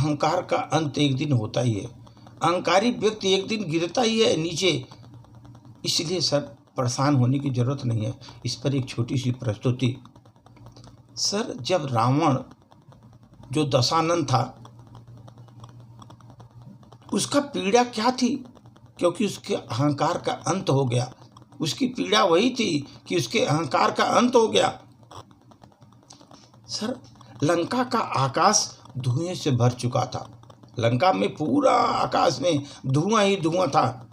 अहंकार का अंत एक दिन होता ही है। अहंकारी व्यक्ति एक दिन गिरता ही है नीचे। इसलिए सर परेशान होने की जरूरत नहीं है। इस पर एक छोटी सी प्रस्तुति। सर जब रावण जो दशानन था, उसका पीड़ा क्या थी? क्योंकि उसके अहंकार का अंत हो गया। उसकी पीड़ा वही थी कि उसके अहंकार का अंत हो गया। सर लंका का आकाश धुएं से भर चुका था। लंका में पूरा आकाश में धुआं ही धुआं था।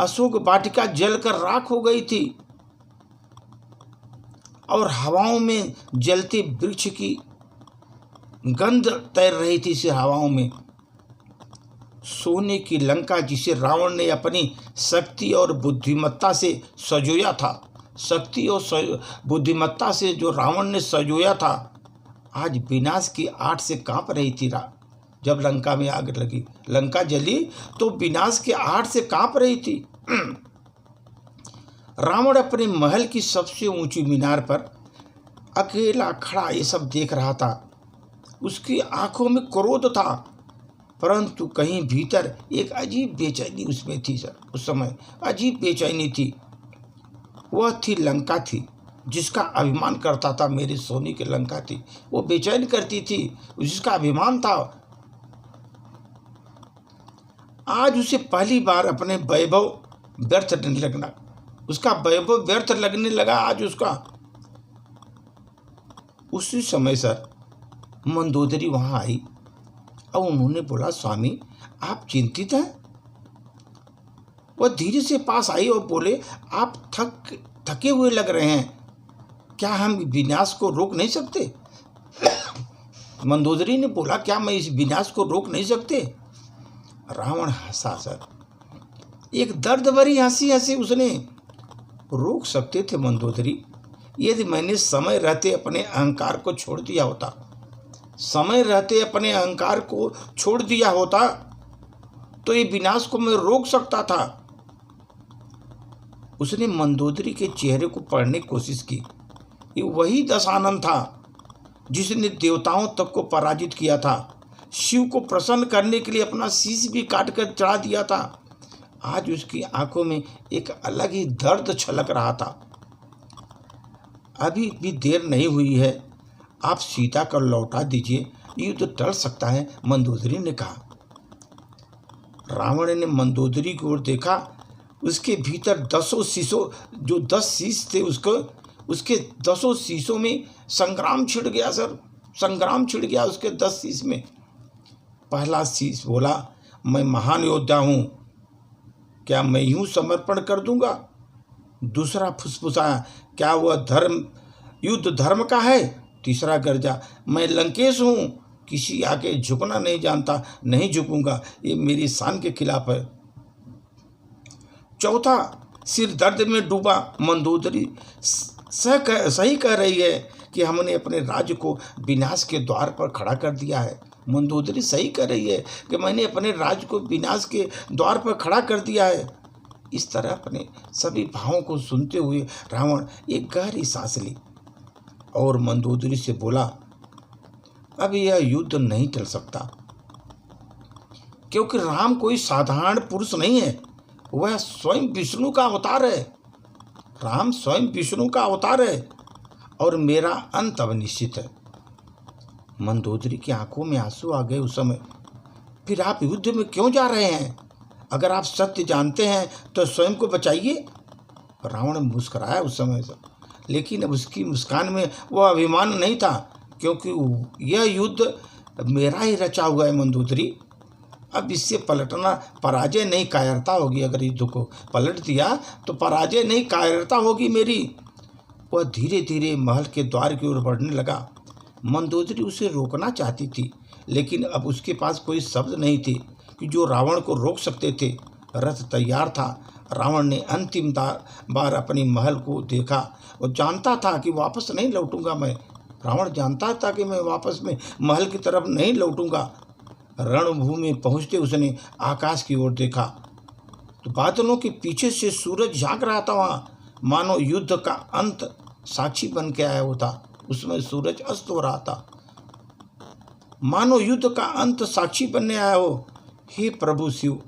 अशोक वाटिका जलकर राख हो गई थी और हवाओं में जलते वृक्ष की गंध तैर रही थी इस हवाओं में। सोने की लंका जिसे रावण ने अपनी शक्ति और बुद्धिमत्ता से सजोया था, शक्ति और बुद्धिमत्ता से जो रावण ने सजोया था, आज विनाश की आग से कांप रही थी। जब लंका में आग लगी, लंका जली तो विनाश की आग से कांप रही थी। रावण अपने महल की सबसे ऊंची मीनार पर अकेला खड़ा ये सब देख रहा था। उसकी आंखों में क्रोध था, परंतु कहीं भीतर एक अजीब बेचैनी उसमें थी। सर उस समय अजीब बेचैनी थी। वह थी लंका थी जिसका अभिमान करता था। मेरी सोने की लंका थी, वो बेचैन करती थी, जिसका अभिमान था। आज उसे पहली बार अपने वैभव व्यर्थ लगने लगा। उसका वैभव व्यर्थ लगने लगा आज उसका। उसी समय सर मंदोदरी वहां आई और उन्होंने बोला, स्वामी आप चिंतित हैं? वह धीरे से पास आई और बोले, आप थके हुए लग रहे हैं, क्या हम विनाश को रोक नहीं सकते? मंदोदरी ने बोला, क्या मैं इस विनाश को रोक नहीं सकते? रावण हंसा सर, एक दर्द भरी हंसी हंसी उसने। रोक सकते थे मंदोदरी, यदि मैंने समय रहते अपने अहंकार को छोड़ दिया होता, समय रहते अपने अहंकार को छोड़ दिया होता तो ये विनाश को मैं रोक सकता था। उसने मंदोदरी के चेहरे को पढ़ने की कोशिश की। ये वही दशानन था जिसने देवताओं तक को पराजित किया था, शिव को प्रसन्न करने के लिए अपना शीश भी काट कर चढ़ा दिया था। आज उसकी आंखों में एक अलग ही दर्द छलक रहा था। अभी भी देर नहीं हुई है, आप सीता को लौटा दीजिए, युद्ध तो टल सकता है, मंदोदरी ने कहा। रावण ने मंदोदरी की ओर देखा। उसके भीतर 10 शीशों, जो 10 शीश थे उसके 10 शीशों में संग्राम छिड़ गया सर, संग्राम छिड़ गया उसके 10 शीश में। पहला शीश बोला, मैं महान योद्धा हूँ, क्या मैं यूं समर्पण कर दूंगा? दूसरा फुसफुसाया, क्या वह युद्ध धर्म का है? तीसरा गर्जा, मैं लंकेश हूँ, किसी आगे झुकना नहीं जानता, नहीं झुकूंगा, ये मेरी शान के खिलाफ है। चौथा, सिर दर्द में डूबा मंदोदरी सही कह रही है कि हमने अपने राज्य को विनाश के द्वार पर खड़ा कर दिया है। मंदोदरी सही कह रही है कि मैंने अपने राज्य को विनाश के द्वार पर खड़ा कर दिया है। इस तरह अपने सभी भावों को सुनते हुए रावण एक गहरी सांस ली और मंदोदरी से बोला, अब यह युद्ध नहीं टल सकता, क्योंकि राम कोई साधारण पुरुष नहीं है, वह स्वयं विष्णु का अवतार है। राम स्वयं विष्णु का अवतार है और मेरा अंत अब निश्चित है। मंदोदरी की आंखों में आंसू आ गए उस समय। फिर आप युद्ध में क्यों जा रहे हैं? अगर आप सत्य जानते हैं तो स्वयं को बचाइए। रावण मुस्कुराया उस समय से, लेकिन अब उसकी मुस्कान में वह अभिमान नहीं था, क्योंकि यह युद्ध मेरा ही रचा हुआ है मंदोदरी। अब इससे पलटना पराजय नहीं, कायरता होगी। अगर युद्ध को पलट दिया तो पराजय नहीं, कायरता होगी मेरी। वह धीरे धीरे महल के द्वार की ओर बढ़ने लगा। मंदोदरी उसे रोकना चाहती थी, लेकिन अब उसके पास कोई शब्द नहीं थे कि जो रावण को रोक सकते थे। रथ तैयार था। रावण ने अंतिम बार अपनी महल को देखा और जानता था कि वापस नहीं लौटूंगा मैं। रावण जानता था कि मैं वापस में महल की तरफ नहीं लौटूंगा। रणभूमि पहुंचते उसने आकाश की ओर देखा तो बादलों के पीछे से सूरज झांक रहा था वहां, मानो युद्ध का अंत साक्षी बन के आया होता। उसमें सूरज अस्त हो रहा था। मानो युद्ध का अंत साक्षी बनने आया हो। हे प्रभु शिव,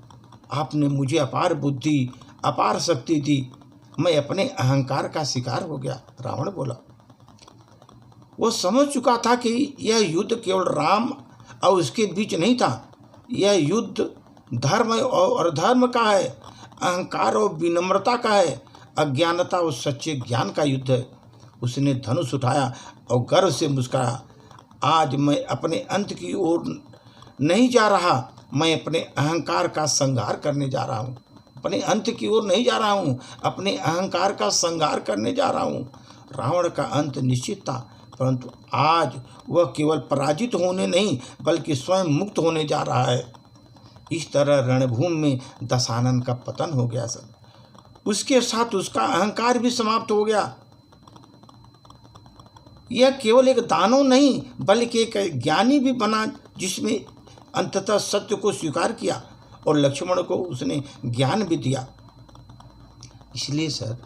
आपने मुझे अपार बुद्धि, अपार शक्ति दी, मैं अपने अहंकार का शिकार हो गया। रावण बोला। वो समझ चुका था कि यह युद्ध केवल राम और उसके बीच नहीं था, यह युद्ध धर्म और अधर्म का है, अहंकार और विनम्रता का है, अज्ञानता और सच्चे ज्ञान का युद्ध है। उसने धनुष उठाया और गर्व से मुस्कुराया। आज मैं अपने अंत की ओर नहीं जा रहा, मैं अपने अहंकार का संहार करने जा रहा हूँ। अपने अंत की ओर नहीं जा रहा हूँ, अपने अहंकार का संहार करने जा रहा हूँ। रावण का अंत निश्चित था, परंतु आज वह केवल पराजित होने नहीं बल्कि स्वयं मुक्त होने जा रहा है। इस तरह रणभूमि में दशानन का पतन हो गया सर। उसके साथ उसका अहंकार भी समाप्त हो गया। यह केवल एक दानव नहीं बल्कि एक ज्ञानी भी बना, जिसमें अंततः सत्य को स्वीकार किया और लक्ष्मण को उसने ज्ञान भी दिया। इसलिए सर,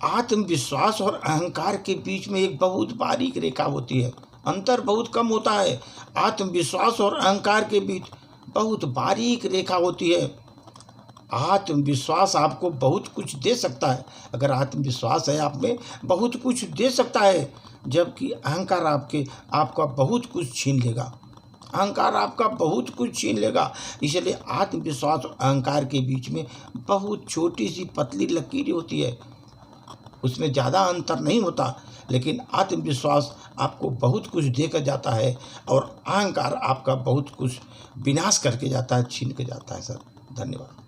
आत्मविश्वास और अहंकार के बीच में एक बहुत बारीक रेखा होती है, अंतर बहुत कम होता है। आत्मविश्वास और अहंकार के बीच बहुत बारीक रेखा होती है। आत्मविश्वास आपको बहुत कुछ दे सकता है, अगर आत्मविश्वास है आप में, बहुत कुछ दे सकता है, जबकि अहंकार आपका बहुत कुछ छीन लेगा। अहंकार आपका बहुत कुछ छीन लेगा। इसलिए आत्मविश्वास और अहंकार के बीच में बहुत छोटी सी पतली लकीर होती है, उसमें ज़्यादा अंतर नहीं होता। लेकिन आत्मविश्वास आपको बहुत कुछ देकर जाता है और अहंकार आपका बहुत कुछ विनाश करके जाता है, छीन के जाता है। सर, धन्यवाद।